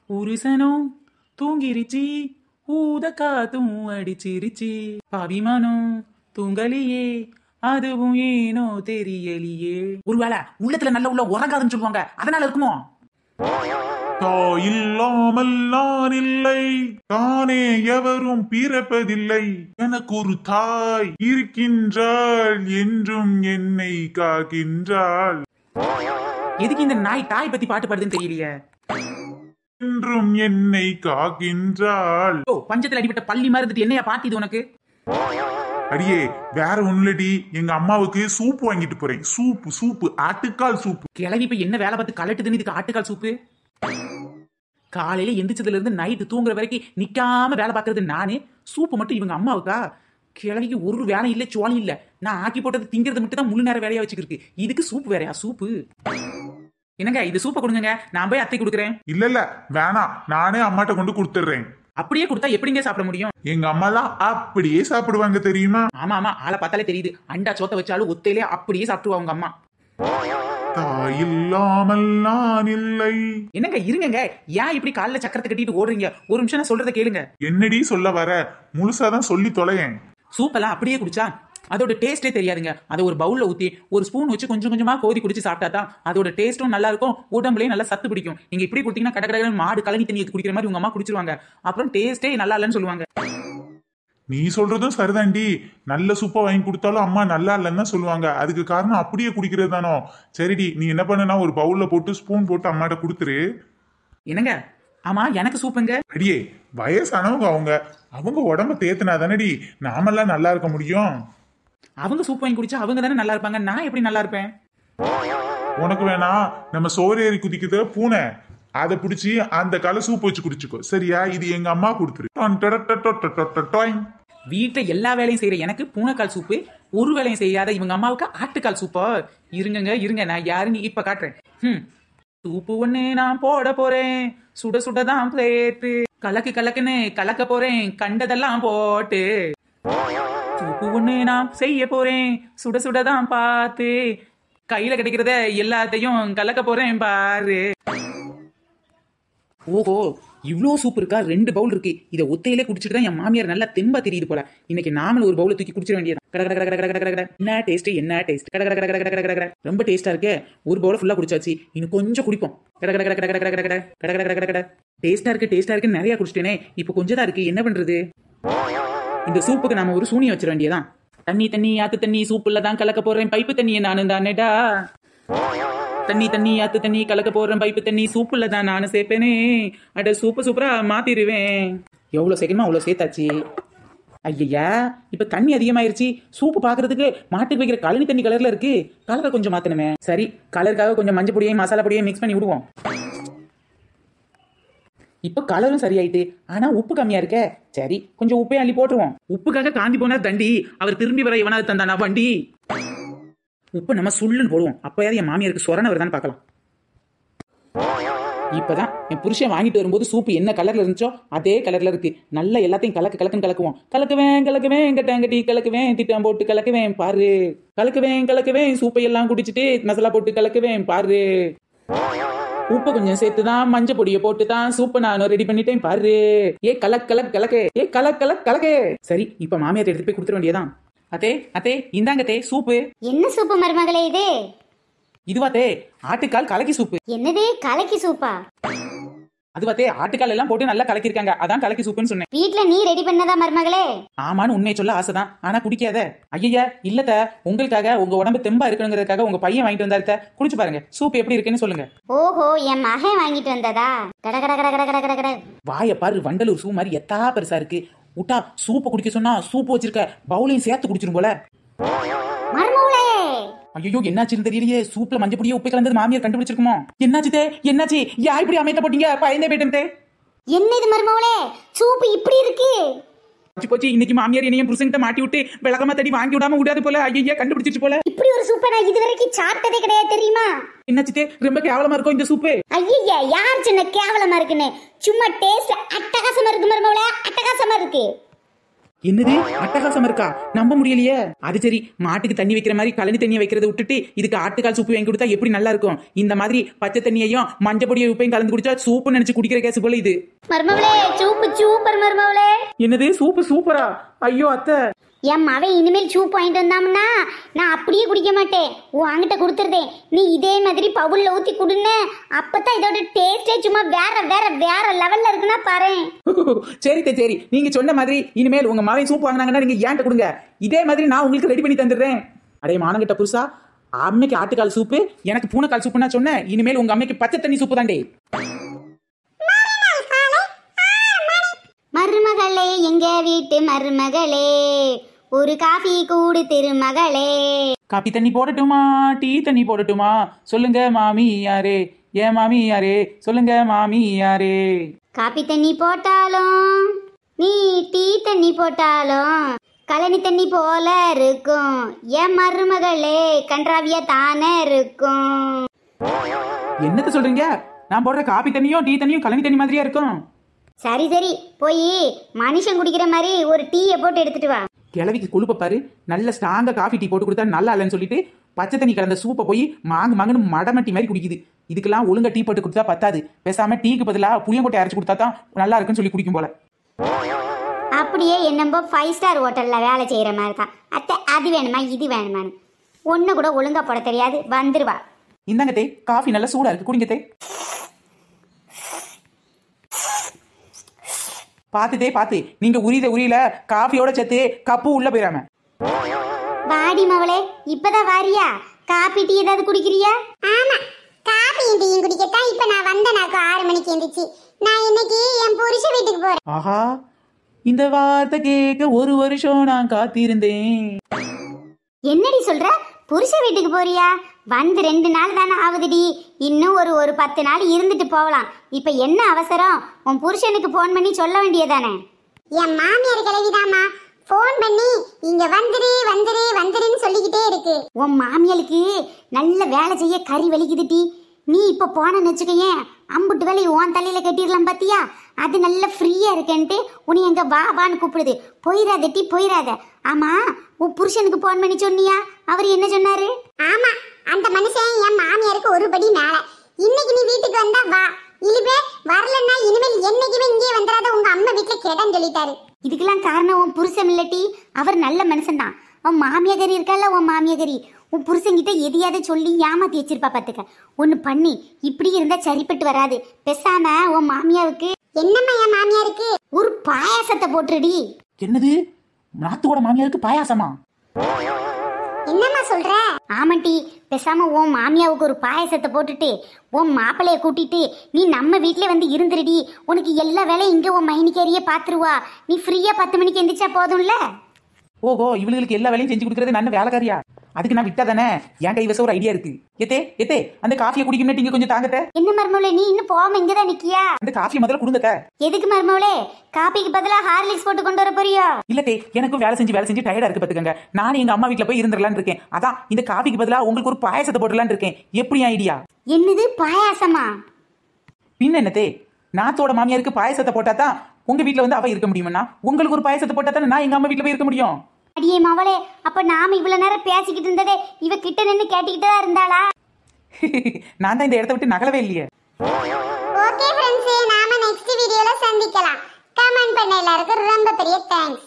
புருஷனும் தூங்கிருச்சி, ஊத காத்தும் அடிச்சிருச்சி, அபிமானம் தூங்கலியே, அதுவும் ஏனோ தெரியலையே. ஒருவேளை உள்ளத்துல நல்ல உள்ள உறங்காதுன்னு சொல்லுவாங்க, அதனால இருக்குமோ? தாயில்லாமல் நான் இல்லை, தானே எவரும் பிறப்பதில்லை, எனக்கு ஒரு தாய் இருக்கின்றாள், என்றும் என்னை காக்கின்றாள். எதுக்கு இந்த நாய் தாய் பத்தி பாட்டு பாடுதுன்னு தெரியலையே. என்றும் என்னை காக்கின்றாள். பஞ்சத்துல அடிபட்ட பள்ளி மாதிரி இருந்துட்டு என்னையா பாட்டிது உனக்கு? அடியே வேற ஒண்ணுலடி, எங்க அம்மாவுக்கு சூப்பு வாங்கிட்டு போறேன். சூப்பு ஆட்டுக்கால் சூப்பு. கிளவி இப்ப என்ன வேலை பார்த்து கலட்டுதுன்னு இதுக்கு ஆட்டுக்கால் சூப்பு? காலையில எந்திரிச்சதுல இருந்து நைட்டு தூங்குற வரைக்கும் நிக்காம வேலை பார்க்கறது நானே, சூப்பு மட்டும் இவங்க அம்மாவுக்கா? கிழவிக்கு ஒரு வேலை இல்ல, சோழி இல்ல. நான் ஆக்கி போட்டது திங்கிறது மட்டும் தான் முழு நேரம் வேலையா வச்சுக்கிருக்கு. இதுக்கு சூப்பு வேறையா? சூப்பு என்னங்க, இது சூப்பை கொடுங்க, நான் போய் அத்தை கொடுக்குறேன். இல்ல வேணாம், நானே அம்மாட்ட கொண்டு கொடுத்துறேன். அப்படியே கொடுத்தா எப்படிங்க சாப்பிட முடியும்? எங்க அம்மா தான் அப்படியே சாப்பிடுவாங்க தெரியுமா? ஆமா ஆளை பார்த்தாலே தெரியுது. அண்டா சோத்த வச்சாலும் ஒத்தையிலே அப்படியே சாப்பிடுவா உங்க அம்மா. தாயில்லாமல் நான் இல்லை. என்னங்க இருங்க, ஏன் இப்படி காலைல சக்கரத்தை கட்டிட்டு ஓடுறீங்க? ஒரு நிமிஷம் நான் சொல்றத கேளுங்க. என்னடி சொல்ல வர? முழுசாதான் சொல்லி தொலையேன். சூப்பெல்லாம் அப்படியே குடிச்சா அதோட டேஸ்டே தெரியாதுங்க. அதை ஒரு பவுல்ல ஊத்தி ஒரு ஸ்பூன் வச்சு கொஞ்சம் கொஞ்சமா கோதி குடிச்சு சாப்பிட்டா தான் அதோட டேஸ்ட்டும் நல்லா இருக்கும், உடம்புலயும் நல்லா சத்து பிடிக்கும். நீங்க இப்படி குடித்தீங்கன்னா கடற்கரை மாடு கலனி தண்ணி குடிக்கிற மாதிரி உங்க அம்மா குடிச்சிருவாங்க. அப்புறம் டேஸ்டே நல்லா இல்லைன்னு சொல்லுவாங்க. நீ சொல்றதும் சரிதாண்டி, நல்ல சூப்பா வாங்கி கொடுத்தாலும் அம்மா நல்லா இல்லைன்னு தான் சொல்லுவாங்க. அதுக்கு காரணம் அப்படியே குடிக்கிறது தானோ. சரிடி, நீ என்ன பண்ணனா ஒரு பவுல்ல போட்டு ஸ்பூன் போட்டு அம்மாட்ட கொடுத்துரு. என்னங்க? ஆமா, எனக்கு சூப்புங்க. அடியே வயசானவங்க, அவங்க உடம்ப தேத்துனா தானடி நாமெல்லாம் நல்லா இருக்க முடியும். அவங்க சூப் வாங்கி குடிச்சா அவங்க தானே நல்லா இருப்பாங்க, நான் எப்படி நல்லா இருப்பேன்? உனக்கு வேணா நம்ம சோறேறி குதிக்குது பூனை, அதை பிடிச்சி அந்த கால சூப் வச்சு குடிச்சுக்கோ, சரியா? இது எங்க அம்மா கொடுத்துரு. வீட்டுல எல்லா வேலையும் செய்யற எனக்கு பூனைக்கால் சூப்பு, ஒரு வேலையும் செய்யாத இவங்க அம்மாவுக்கு ஆட்டுக்கால் சூப்பா? இருங்க, நான் யாருன்னு இப்ப காட்டுறேன். சூப்பு ஒண்ணு நான் போட போறேன், சுட சுடதான் பிளேட்டு, கலக்குன்னு கலக்க போறேன் கண்டதெல்லாம் போட்டு. சூப்பு ஒண்ணு நான் செய்ய போறேன், சுட சுடதான் பார்த்து, கையில கிடைக்கிறத எல்லாத்தையும் கலக்க போறேன் பாரு. ஓஹோ, இவ்வளோ சூப் இருக்கா? 2 பவுல் இருக்கு. இதை ஒத்தையிலே குடிச்சிட்டு தான் என் மாமியார் நல்லா தெம்பா தெரியுது போல. இன்னைக்கு நாமளும் ஒரு பவுல தூக்கி குடிச்சிட வேண்டியது. என்ன டேஸ்ட்! ரொம்ப டேஸ்டா இருக்கு. ஒரு பவுல ஃபுல்லா குடிச்சாச்சு, இன்னும் கொஞ்சம் குடிப்போம். டேஸ்டா இருக்கு நிறைய குடிச்சிட்டேனே, இப்போ கொஞ்சம் தான் இருக்கு, என்ன பண்றது? இந்த சூப்புக்கு நாம ஒரு சூனியம் வச்சிட வேண்டியதான். தண்ணி ஆத்து தண்ணி சூப்புல தான் கலக்க போறேன், பைப்பு தண்ணியை நானும் தானேடா. தண்ணி ஆத்து தண்ணி கலக்க போறேன், பைப்பு தண்ணி சூப்புல தான் நானும் சேர்ப்பேனே. அட சூப்பரா மாத்திருவேன். எவ்வளவு சேர்க்கணுமோ அவ்வளவு சேர்த்தாச்சு. ஐயா, இப்ப தண்ணி அதிகமாயிருச்சு. சூப்பு பாக்குறதுக்கு மாட்டுக்கு வைக்கிற கழனி தண்ணி கலர்ல இருக்கு. கலரை கொஞ்சம் மாத்தணுமே. சரி, கலருக்காக கொஞ்சம் மஞ்சள் பொடியையும் மசாலா பொடியையும் மிக்ஸ் பண்ணி விடுவோம். இப்ப கலரும் சரியாயிட்டு, ஆனா உப்பு கம்மியா இருக்க. சரி, கொஞ்சம் உப்பையும் அள்ளி போட்டுருவோம். உப்புக்காக காந்தி போனார் தண்டி, அவர் திரும்பி வர எவனாவது தந்தானா வண்டி. உப்பு நம்ம சுள்ளுன்னு போடுவோம், அப்பயாவது என் மாமியாருக்கு சொரணை வருதான்னு பார்க்கலாம். இப்பதான் என் புருஷன் வாங்கிட்டு வரும்போது சூப்பு என்ன கலர்ல இருந்துச்சோ அதே கலர்ல இருக்கு. நல்லா எல்லாத்தையும் கலக்குன்னு கலக்குவோம். கலக்குவேன் கட்டாங்கட்டி கலக்குவேன், திட்டம் போட்டு கலக்குவேன் பாரு. கலக்குவேன் சூப்பை எல்லாம் குடிச்சிட்டு மசாலா போட்டு கலக்குவேன் பாரு. உப்பு கொஞ்சம் சேர்த்துதான் மஞ்சள் பொடியை போட்டுதான் சூப்பை நானும் ரெடி பண்ணிட்டேன் பாரு. ஏ கலக்கே. சரி, இப்ப மாமியார் எடுத்து போய் கொடுத்துட வேண்டியதான். அத்தே இந்தாங்க சூப்பு. என்ன சூப்பு மருமகளே இது? இதுவாத்தே ஆட்டுக்கால் கலக்கி சூப்பு. என்னது கலக்கி சூப்பா? அதுவாத்தே ஆட்டுக்கால் எல்லாம் போட்டு நல்லா கலக்கிருக்காங்க, அதான் கலக்கி சூப்புன்னு சொன்னேன். வீட்ல நீ ரெடி பண்ணதா மருமகளே? ஆமான்னு உண்மையை சொல்ல ஆசைதான், ஆனா குடிக்காத. ஐயா இல்லத்த, உங்களுக்காக உங்க உடம்பு தெம்பா இருக்கணுங்கிறதுக்காக உங்க பையன் வாங்கிட்டு வந்தாருத்த, குடிச்சு பாருங்க சூப் எப்படி இருக்குன்னு சொல்லுங்க. ஓஹோ, என் மகன் வாங்கிட்டு வந்ததா? கட வாய பாரு, வண்டலூர் சூ மாதிரி எத்தா பெருசா இருக்கு. விட்டா சூப்பை குடிக்க சொன்னா சூப்பு வச்சிருக்க பவுலையும் சேர்த்து குடிச்சிரும் போல. மருமகளே, ஐயோ என்னாச்சுன்னு தெரியலையே. சூப்ல மஞ்சள் பொடியை உப்பு கலந்தது மாமியார் கண்டுபிடிச்சிருக்குமோ? என்னாச்சு? யா இப்படி அமைத்த போட்டீங்க? பயந்தே போயிட்டே. என்ன இது மருமகளே, சூப்பு இப்படி இருக்கு? போச்சு, இன்னைக்கு மாமியார் என்னையும் புருஷன்கிட்ட மாட்டி விட்டு விளக்கமா தடி வாங்கி விடாம விடாது போல. ஐயா கண்டுபிடிச்சிட்டு போல. இப்படி ஒரு சூப்பை நான் இதுவரைக்கும் சாப்பிட்டதே கிடையாது தெரியுமா? என்னாச்சுதே, ரொம்ப கேவலமா இருக்கும் இந்த சூப்பு. ஐயா, யார் சொன்ன கேவலமா இருக்குன்னு? சும்மா டேஸ்ட் அட்டகாசமா இருக்கு மருமகளே, அட்டகாசமா இருக்கு. என்னது அட்டகாசம் இருக்கா? நம்ப முடியலையே. அது சரி, மாட்டுக்கு தண்ணி வைக்கிற மாதிரி கழனி தண்ணியை வைக்கிறத விட்டுட்டு இதுக்கு ஆட்டுக்கால் சூப்பு வாங்கி கொடுத்தா எப்படி நல்லா இருக்கும்? இந்த மாதிரி பச்சை தண்ணியையும் மஞ்சள் பொடியை உப்பையும் கலந்து குடிச்சா சூப்பு நினைச்சு குடிக்கிற கேஸ் போல இது. மருமவளே சூப்பு சூப்பர் மருமவளே. என்னது சூப்பு சூப்பரா? ஐயோ அத்தை, என் மவன் இனிமேல் சூப் வாங்கிட்டு வந்தாம்னா நான் அப்படியே குடிக்க மாட்டேன், உன்கிட்ட கொடுத்துருதேன். நீ இதே மாதிரி பவுல்ல ஊத்தி குடுன்னு, அப்பதான் இதோட டேஸ்டே சும்மா வேற வேற வேற லெவல்ல இருக்குன்னா பாரு. சரி சரி, நீங்க சொன்ன மாதிரி இனிமேல் உங்க மாவை சூப் வாங்கினாங்கன்னா நீங்க ஏன்ட்ட கொடுங்க, இதே மாதிரி நான் உங்களுக்கு ரெடி பண்ணி தந்துடுறேன். அடே மானங்கிட்ட புருஷா, அம்மைக்கு ஆட்டுக்கால் சூப்பு, எனக்கு பூனைக்கால் சூப்பு நான் சொன்னேன். இனிமேல் உங்க அம்மைக்கு பச்சை தண்ணி சூப்பு தாண்டே. மருமகளே எங்க வீட்டு மருமகளே, ஒரு காஃபி கூடு திருமகளே. காபி தண்ணி போடட்டுமா டீ தண்ணி போடட்டுமா சொல்லுங்க மாமி யாரே, ஏன் மாமி யாரே சொல்லுங்க மாமி யாரே. காபி தண்ணி போட்டாலும் நீ டீ தண்ணி போட்டாலும் கழனி தண்ணி போல இருக்கும், என் மருமகளே கன்றாவியா தானே இருக்கும். என்னத்த சொல்றீங்க? நான் போடுற காபி தண்ணியும் டீ தண்ணியும் கழனி தண்ணி மாதிரியா இருக்கும். சரி சரி, போய் மனுஷன் குடிக்கிற மாதிரி ஒரு டீயை போட்டு எடுத்துட்டு வா. கிழவிக்கு கொழுப்ப பாரு, நல்ல ஸ்ட்ராங்கா காஃபி டீ போட்டு கொடுத்தா நல்லா இல்லைன்னு சொல்லிட்டு பச்சை தண்ணி கலந்த சூப்பை போய் மாங்கு மாங்குன்னு மடமட்டி மாதிரி குடிக்குது. இதுக்கெல்லாம் ஒழுங்கா டீ போட்டு கொடுத்தா பத்தாது, பேசாம டீக்கு பதிலாக புளியங்கொட்டை அரைச்சு கொடுத்தா தான் நல்லா இருக்குன்னு சொல்லி குடிக்கும் போல. அப்படியே என்னம்போ 5 ஸ்டார் ஹோட்டல்ல வேலை செய்யற மாதிரி தான் அத்தை. அது வேணுமா இது வேணுமான்னு ஒன்னு கூட ஒழுங்கா போட தெரியாது, வந்துருவா. இந்தாங்க தே, காஃபி நல்லா சூடா இருக்கு, குடிங்க தே. பாத்துதே பாத்து, நீங்க உரியல காஃபியோட சேர்த்து கப்பு உள்ள போயிடாம. வாடி மவளே, இப்பதான் வாரியா? காபி டீ ஏதாவது குடிக்கிறியா? ஆமா, காபியும் டீயும் குடிக்கத்தான் இப்ப நான் வந்தேனாக்கு 6 மணிக்கு எந்திரிச்சு. நான் இன்னைக்கு என் புருஷ வீட்டுக்கு போறேன். ஆஹா, இந்த வார்த்தை கேட்க 1 வருஷம் நான் காத்திருந்தேன். என்னடி சொல்ற? புருஷ வீட்டுக்கு போறியா? வந்து 2 நாள் தானே ஆகுதுடி, இன்னும் ஒரு 10 நாள் இருந்துட்டு போகலாம். இப்ப என்ன அவசரம்? உன் புருஷனுக்கு போன் பண்ணி சொல்ல வேண்டியதானே? என் மாமியார் கிளவிதாமா போன் பண்ணி இங்க வந்துரு வந்துரு வந்துருன்னு சொல்லிக்கிட்டே இருக்கு. உன் மாமியாருக்கு நல்ல வேலை செய்ய கறி வலிக்குதுடி. நீ இப்ப போனன்னு வச்சுக்கேன், அம்புட்டு வேலையை உன் தலையில கட்டிடலாம் பாத்தியா? அது நல்ல ஃப்ரீயா இருக்கேன்ட்டு உன்னை எங்க வா வான்னு கூப்பிடுது. போயிடாத டி போயிடாத. ஆமா, உன் புருஷனுக்கு போன் பண்ணி சொன்னியா? அவர் என்ன சொன்னாரு? ஆமா, அந்த மனுஷன் என் மாமியாருக்கு ஒரு படி மேல. இன்னைக்கு நீ வீட்டுக்கு வந்தா வா, இல்லவே வரலன்னா இனிமேல் என்னைக்குமே இங்கே வந்துடாத, உங்க அம்மா வீட்டுல கேடான்னு சொல்லிட்டாரு. இதுக்கெல்லாம் காரணம் உன் புருஷன் இல்லட்டி, அவர் நல்ல மனுஷன் தான். உன் மாமியாரி இருக்கல, உன் மாமியாரி உன் புருஷன்கிட்ட எதையாவது சொல்லி ஏமாத்தி வச்சிருப்பா பாத்துக்க. ஒண்ணு பண்ணி இப்படி இருந்தா சரிப்பட்டு வராது. பேசாம உன் மாமியாவுக்கு என்னம்மா என் மாமியாருக்கு ஒரு பாயாசத்தை போட்டுடி. என்னது, நாத்தோட மாமியாருக்கு பாயாசமா? என்னம்மா சொல்ற? ஆமாட்டி, பேசாம உன் மாமியாவுக்கு ஒரு பாயாசத்தை போட்டுட்டு உன் மாப்பிளைய கூட்டிட்டு நீ நம்ம வீட்டுல வந்து இருந்துருடி. உனக்கு எல்லா வேலையும் இங்க உன் மைனிக்கேரியே பாத்துருவா. நீ ஃப்ரீயா 10 மணிக்கு எந்திரிச்சா போதும்ல. ஓஹோ, இவளுக்கு எல்லா வேலையும் செஞ்சு கொடுக்கறது நல்ல வேலைக்காரியா? அதுக்கு நான் விட்டா தானே? என் கைவசம் ஒரு ஐடியா இருக்கு. எத்தே அந்த காஃபியை குடிக்கணும், நீங்க கொஞ்சம் தாங்கத்த. என்ன மருமவளே, நீ இன்னும் போகாம இங்கதான் நிக்கியா? அந்த காஃபியை முதல்ல கொடுங்கத்த. எதுக்கு மருமவளே? காபிக்கு பதிலா ஹார்லிக்ஸ் போட்டு கொண்டு வர போறியா? இல்லத்தே, எனக்கும் வேலை செஞ்சு டயர்டா இருக்கு பாத்துக்கங்க. நானும் எங்க அம்மா வீட்டுல போய் இருந்துடலான்னு இருக்கேன். அதான் இந்த காஃபிக்கு பதிலா உங்களுக்கு ஒரு பாயாசத்தை போட்டுலான்னு இருக்கேன். எப்படி ஐடியா? என்னது பாயாசமா? பின்ன என்னத்தே, நாத்தோட மாமியாருக்கு பாயாசத்தை போட்டா தான் உங்க வீட்டுல வந்து அவ இருக்க முடியுமா? உங்களுக்கு ஒரு பாயாசத்தை போட்டா தானே நான் எங்க அம்மா வீட்டுல போய் இருக்க முடியும். அடியே மவளே, அப்ப நாம இவ்வளவு நேரம் பேசிக்கிட்டு இருந்ததே இவ கிட்ட நின்னு கேட்டுக்கிட்டு தான் இருந்தாளா? நான் தான் இந்த இடத்த விட்டு நகலவே இல்லையே. ஓகே फ्रेंड्स, நாம நெக்ஸ்ட் வீடியோல சந்திக்கலாம். கமெண்ட் பண்ண எல்லாருக்கும் ரொம்ப பெரிய தேங்க்ஸ்.